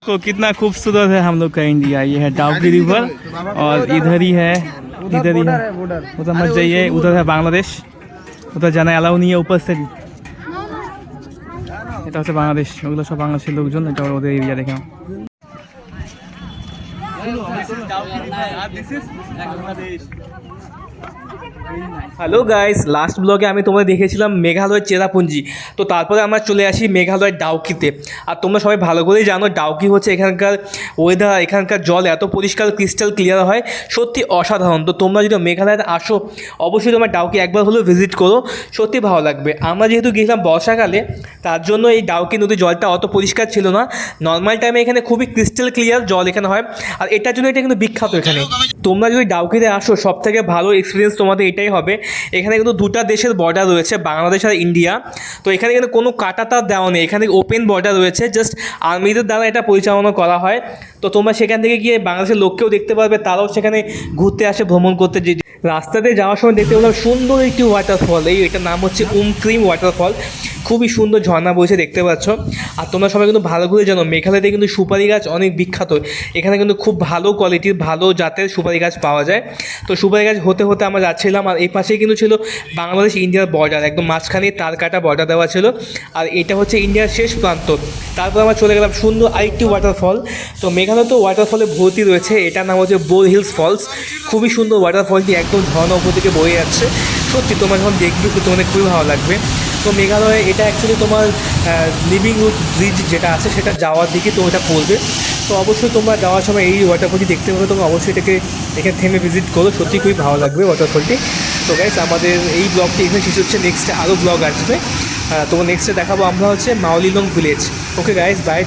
को कितना खूबसूरत है हम लोग का इंडिया। ये है डाउकी रिवर और इधर ही है उधर मत जाइए, उधर है बांग्लादेश, उधर जाना अलाउ नहीं है ऊपर से। এটা হচ্ছে বাংলাদেশ, ওগুলো সব বাংলাদেশের লোকজন, এটা ওদের এরিয়া দেখে। হ্যালো গাইস, লাস্ট ব্লগে আমি তোমাদের দেখেছিলাম মেঘালয়ের চেরাপুঞ্জি। তো তারপরে আমরা চলে আসি মেঘালয়ের ডাউকিতে। আর তোমরা সবাই ভালো করেই জানো ডাউকি হচ্ছে এখানকার ওয়েদার, এখানকার জল এত পরিষ্কার ক্রিস্টাল ক্লিয়ার হয়, সত্যি অসাধারণ। তো তোমরা যদি মেঘালয়ে আসো অবশ্যই তোমরা ডাউকি একবার হলেও ভিজিট করো, সত্যি ভালো লাগবে। আমরা যেহেতু গিয়েছিলাম বর্ষাকালে, তার জন্য এই ডাউকি নদীর জলটা অত পরিষ্কার ছিল না। নর্মাল টাইমে এখানে খুবই ক্রিস্টাল ক্লিয়ার জল এখানে হয়, আর এটার জন্য এটা কিন্তু বিখ্যাত। এখানে তোমরা যদি ডাউকিতে আসো সবথেকে ভালো এক্সপিরিয়েন্স তোমাদের এটাই হবে। এখানে কিন্তু দুটা দেশের বর্ডার রয়েছে, বাংলাদেশ আর ইন্ডিয়া। তো এখানে কিন্তু কোনো কাটাতার দেওয়া নেই, এখানে ওপেন বর্ডার রয়েছে, জাস্ট আর্মিদের দ্বারা এটা পরিচালনা করা হয়। তো তোমরা সেখান থেকে গিয়ে বাংলাদেশের লোককেও দেখতে পারবে, তারাও সেখানে ঘুরতে আসে, ভ্রমণ করতে। যে রাস্তাতে যাওয়ার সময় দেখতে পেলাম সুন্দর একটি ওয়াটারফল, এটার নাম হচ্ছে উমক্রিম ওয়াটারফল। খুবই সুন্দর ঝর্ণা বইছে দেখতে পাচ্ছ। আর তোমরা সবাই কিন্তু ভালো করে জানো মেঘালয়তে কিন্তু সুপারি গাছ অনেক বিখ্যাত। এখানে কিন্তু খুব ভালো কোয়ালিটির ভালো জাতের সুপারি গাছ পাওয়া যায়। তো সুপারি গাছ হতে হতে আমরা যাচ্ছিলাম, আর এই পাশেই কিন্তু ছিল বাংলাদেশ ইন্ডিয়ার বর্ডার, একদম মাঝখানে তার কাটা বর্ডার দেওয়া ছিল। আর এটা হচ্ছে ইন্ডিয়ার শেষ প্রান্ত। তারপর আমরা চলে গেলাম সুন্দর আরেকটি ওয়াটারফল। তো মেঘালয় তো ওয়াটারফলে ভর্তি রয়েছে, এটার নাম হচ্ছে বোর হিলস ফলস। খুবই সুন্দর ওয়াটারফলটি, একদম ঝর্ণা উপর থেকে বয়ে যাচ্ছে। সত্যি তোমরা যখন দেখবে তোমাদের খুবই ভালো লাগবে। তো মেঘালয়ে এটা অ্যাকচুয়ালি তোমার লিভিং রুট ব্রিজ যেটা আছে সেটা যাওয়ার দিকে তো ওটা পড়বে। তো অবশ্যই তোমরা যাওয়ার সময় এই ওয়াটারফলটি দেখতে পাবে, তোমরা অবশ্যই এটাকে এখানে থেমে ভিজিট করো, সত্যি খুবই ভালো লাগবে ওয়াটারফলটি। তো গাইস, আমাদের এই ব্লগটি এখানে শেষ হচ্ছে, নেক্সটে আরও ব্লগ আসবে। তো নেক্সটে দেখাবো আমরা হচ্ছে Mawlynnong village. Okay guys, by.